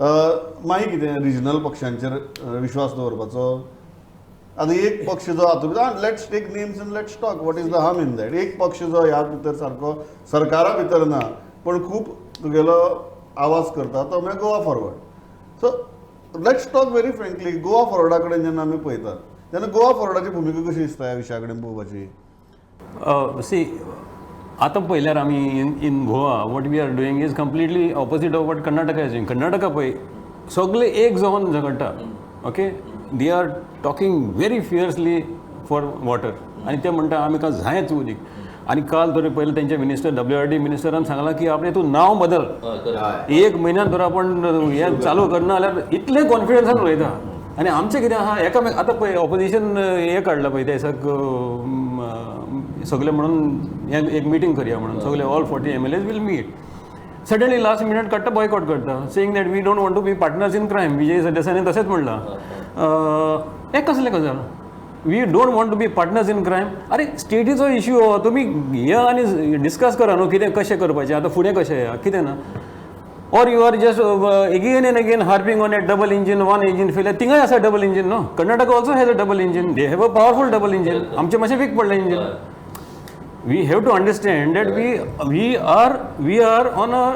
मागीर कितें रिजनल पक्षांचेर विश्वास दवरपाचो. आतां एक पक्ष जो हातूंत let's take names and let's talk what is the harm in that. एक पक्ष जो ह्या भितर सारको सरकारा भितर ना पण खूब तुगेलो आवाज करता तो म्हळ्यार Goa forward. So let's talk very frankly, Goa फॉरवर्डा कडेन जेन्ना आमी पळयतात तेन्ना गोवा फॉरवर्डाची भुमिका कशी दिसता ह्या विशया कडेन पळोवपाची. सी आतां पळयल्यार आमी in Goa what we are doing is completely opposite of what Karnataka is doing. Karnataka पळय सगळे एक जावन झगडटा. Okay, they are talking very fiercely for water आनी ते म्हणटा आमी का जायच उदीक. आणि काल तरी पहिले त्यांच्या मिनिस्टर WRD मिनिस्टरान सांगला की आपले तू नाव बदल, एक म्हयन्यान तर आपण हे चालू करना जाल्यार इतले कॉन्फिडन्सान उलयता. आनी आमचें कितें आहा एकामेक आतां पळय ऑपोजिशन हे काडला पळय ते सगळे म्हणून एक मिटींग करया म्हणून सगळे all 40 MLAs will meet. Suddenly last minute काडटा बॉयकॉट करता saying that we don't want to be partners in crime. Vijay सरदेसायान तशेंच म्हणलां. हे कसलें गजाल, we don't want to be partners in crime. अरे स्टेटीचो इश्यू हो, तुमी हे आनी डिस्कस करा न्हू कितें कशें करपाचें आतां फुडें कशें या कितें ना. Or you are just again and again harping on a double engine, one engine failure. थिंगाय आसा डबल इंजिन न्हू. Karnataka also has a double engine. They have a powerful double engine. आमचें मातशें वीक पडलें engine. We have to understand that we are on a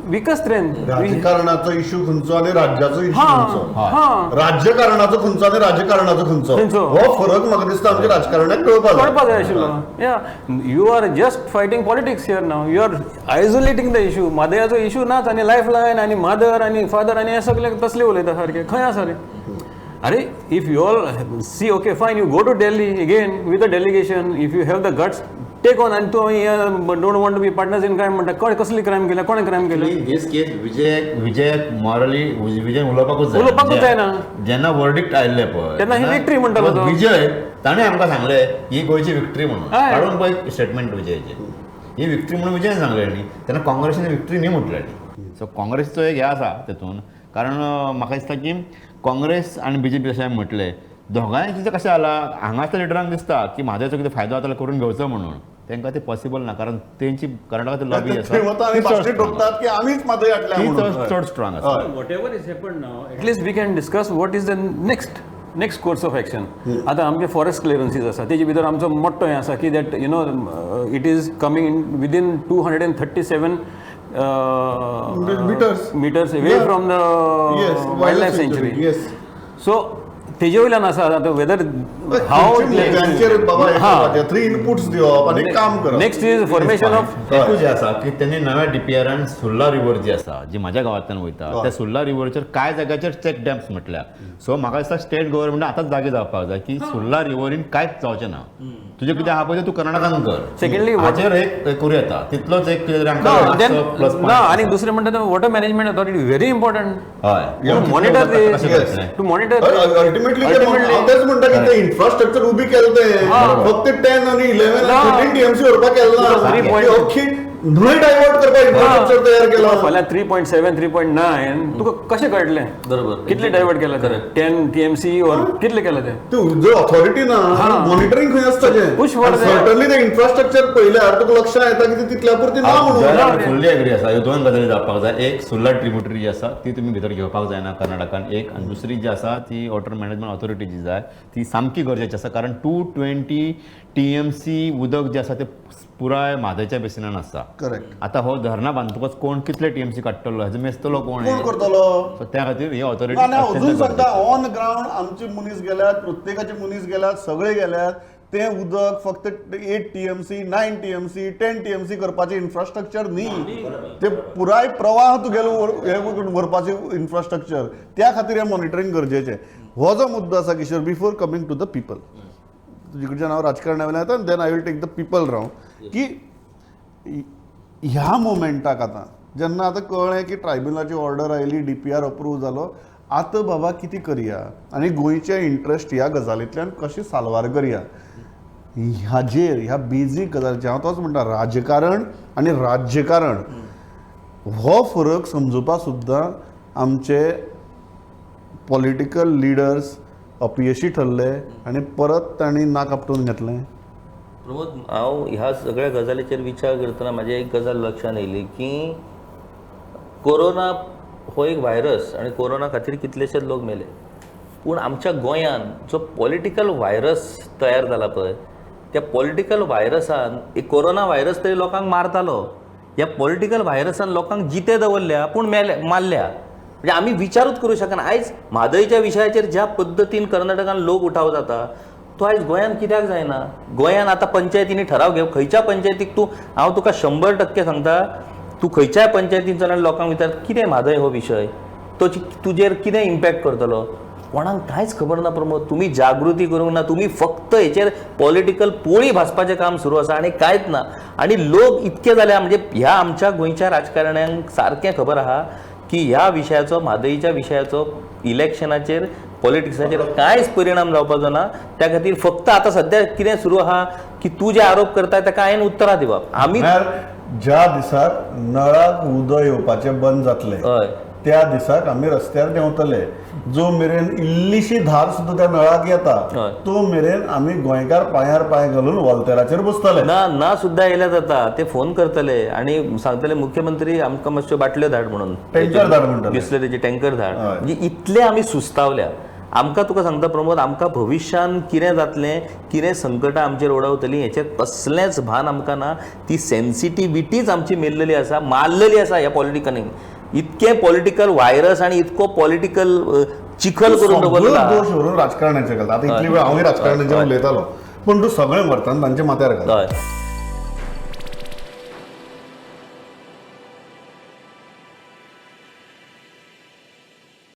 weakest strength. राजकारणाचो issue खंयचो आनी राज्याचो इश्यू खंयचो, राजकारणाचो खंयचो आनी राजकारणाचो खंयचो, हो फरक म्हाका दिसता आमच्या राजकारण्याक कळपाक जाय आशिल्लो. या you are just fighting politics here now. You are isolating the issue. मादयाचो इश्यू नाच आनी लायफ लायन आनी मदर आनी फादर आनी हे सगळे तसले उलयता सारखे. खंय आसा रे. अरे if you all see okay fine you go to Delhi again with a delegation, if you have the guts take on आनी तूं don't want to be partners in crime म्हणटा. कोण कसली क्रायम केल्या, कोणें क्रायम केलें. In this case Vijay morally विजय उलोवपाकूच जायना. जेन्ना वर्डिक्ट आयिल्ले पळय तेन्ना ही विक्ट्री म्हणटालो तो. विजय ताणें आमकां सांगलें ही गोंयची विक्ट्री म्हणून काडून पळय स्टेटमेंट विजयाची. ही विक्ट्री म्हणून विजयान सांगलें न्ही. तेन्ना काँग्रेसीन विक्ट्री न्ही म्हटलें. सो काँग्रेसचो एक हे आसा तेतून. कारण म्हाका दिसता की काँग्रेस आनी BJP अशें म्हटलें दोगांयचें कशें जालां हांगा त्या लिडरांक दिसता की म्हाजो कितें फायदो जाता करून घेवचो म्हणून. तांकां ते पॉसिबल ना कारण तेंची कर्नाटकाची लॉबी आसा चड स्ट्रॉंग आसा. Whatever is happen now at least we can discuss what is the next course of action. आतां आमचे फॉरेस्ट क्लिअरन्सीस आसा तेजे भितर आमचो मोठो हें आसा की that you know it is coming in within 237 meters away from the wildlife sanctuary. So तेजे वयल्यान आसा आतां वेदर हाव 3 इनपुट्स दिवप आनी काम करप. नेक्स्ट इज फॉर्मेशन ऑफ जे आसा की त्यांनी नव्या DPRन सुर्ला रिवर जी आसा जी म्हाज्या गांवांतल्यान वयता त्या सुर्ला रिवरचेर कांय जाग्याचेर चॅक डॅम्स म्हटल्या. सो म्हाका दिसता स्टेट गव्हर्मेंट आतांच जागे जावपाक जाय की सुर्ला रिवरीन कांयच जावचें ना. तुजें कितें आहा पळय तू कर्नाटकान कर. सेकंडली हाचेर एक करूं येता तितलोच एक ना. आणि दुसरें म्हणटा water management authority very important. हय मॉनिटर टू मॉनिटर अल्टिमेटली तेच म्हणटा की ते इन्फ्रास्ट्रक्चर उबी केलं ते फक्त 10 आणि 11 आणि 13 TMC व्हरपाक केलं ना. न्हंय डायवर्ट करपाक इन्फ्रास्ट्रक्चर तयार केला. फाल्यां 3.7 3.9 तुका कशें कळटलें बरोबर कितले डायवर्ट केला तर 10 TMC और कितले केला ते जो ऑथॉरिटी ना मॉनिटरिंग खंय आसता सर्टनली ते इन्फ्रास्ट्रक्चर पयल्यार तुका लक्षांत येता की तितल्या पुरती ना म्हणून. फुल्ली एग्री आसा. ह्यो दोन गजाली जावपाक जाय. एक सुर्ला ट्रिब्युटरी जी आसा ती तुमी भितर घेवपाक जायना कर्नाटकान एक. आनी दुसरी जी आसा ती वॉटर मॅनेजमेंट ऑथॉरिटी जी जाय ती सामकी गरजेची आसा कारण 220 TMC उदक जे आसा ते पुराय म्हादयच्या बेसिनान आसा. करेक्ट. आतां हो धरणा बांदतकच कोण कितले TMC काडटलो हेजो मेस्तलो कोण करतलो. सो त्या खातीर ही ऑथॉरिटी अजून सांगता ऑन ग्राउंड आमचे मनीस गेल्यात प्रत्येकाचे मनीस गेल्यात सगळे गेल्यात. ते उदक फक्त 8 TMC 9 TMC 10 TMC करपाचे इन्फ्रास्ट्रक्चर न्ही. ते पुराय प्रवाह तुगेलो व्हरपाचे इन्फ्रास्ट्रक्चर त्या खातीर हे मॉनिटरींग गरजेचें. हो जो मुद्दो आसा Kishor before coming to the people तुजे कडच्यान हांव राजकारणा वयल्यान येता then I will take the people round की ह्या मोमेंटाक आतां जेन्ना आतां कळ्ळें की ट्रायब्युनलाची ऑर्डर आयली DPR अप्रूव जालो आतां बाबा कितें करया आनी गोंयचे इंट्रस्ट ह्या गजालींतल्यान कशें साल्वार करया ह्याचेर ह्या बेजीक गजालीचेर हांव तोच म्हणटा राजकारण आनी राज्यकारण हो फरक समजुपा सुद्दां आमचे पॉलिटिकल लिडर्स अपयशी ठरले आनी परत तांणी नाक आपटून घेतलें. प्रमोद हांव ह्या सगळ्या गजालीचेर विचार करतना म्हाजी एक गजाल लक्षांत येयली की कोरोना हो एक व्हायरस आणि कोरोना खातीर कितलेशेच लोक मेले, पूण आमच्या गोंयांत जो पॉलिटिकल व्हायरस तयार जाला पळय, त्या पॉलिटिकल व्हायरसान एक कोरोना व्हायरस तरी लोकांक मारतालो, ह्या पॉलिटिकल व्हायरसान लोकांक जिते दवरल्या पूण मारल्या. म्हणजे आमी विचारूच करूं शकना. आयज म्हादयच्या विशयाचेर ज्या पद्दतीन कर्नाटकान लोक उठाव जाता तो आयज गोंयांत कित्याक जायना? गोंयांत आतां पंचायतींनी ठराव घेव, खंयच्या पंचायतीक हांव तुका 100% सांगता, तूं खंयच्याय पंचायतीन चल आनी लोकांक विचार कितें म्हादय हो विशय, तो तुजेर कितें इम्पॅक्ट करतलो, कोणाक कांयच खबर ना. प्रमोद, तुमी जागृती करूंक ना, तुमी फक्त हेचेर पॉलिटिकल पोळी भाजपाचें काम सुरू आसा आनी कांयच ना. आनी लोक इतके जाल्या, म्हणजे ह्या आमच्या गोंयच्या राजकारण्यांक सारकें खबर आहा की ह्या विशयाचो, म्हादयीच्या विशयाचो इलेक्शनाचेर, पॉलिटिक्साचेर कांयच परिणाम जावपाचो ना. त्या खातीर फक्त आतां सद्या कितें सुरू आहा की तूं जे आरोप करता ताका हांवें उतरां दिवप. आमी ज्या दिसाक नळाक उदक येवपाचें बंद जातलें हय त्या दिसाक आमी रस्त्यार देंवतले. जो मेरेन इल्लीशी धार सुद्दां त्या नळाक येता हय. तो मेरेन आमी गोंयकार पांयार पांय घालून वॉल्तेराचेर बसतले. ना सुद्दां येयल्या जाता, ते फोन करतले आनी सांगतले मुख्यमंत्री आमकां मातश्यो बाटल्यो धाड म्हणून, टँकर धाड म्हणटले. बिस्लरीचे टँकर धाड. हय. म्हणजे इतले आमी सुस्तावल्या. आमकां तुका सांगता प्रमोद, आमकां भविश्यान कितें जातलें, कितें संकटां आमचेर ओडवतलीं हेचें कसलेंच भान आमकां ना. ती सेन्सिटिविटीच आमची मेल्लेली आसा, मारलेली आसा ह्या पॉलिटिकांनी. इतकें पॉलिटिकल व्हायरस आणि इतको पॉलिटिकल चिखल करून दवरला. दोष व्हरून राजकारणाचे घालता. आतां इतली वेळ हांवूय राजकारणाचेर उलयतालो, पण तूं सगळें व्हरता तांच्या माथ्यार घालता. हय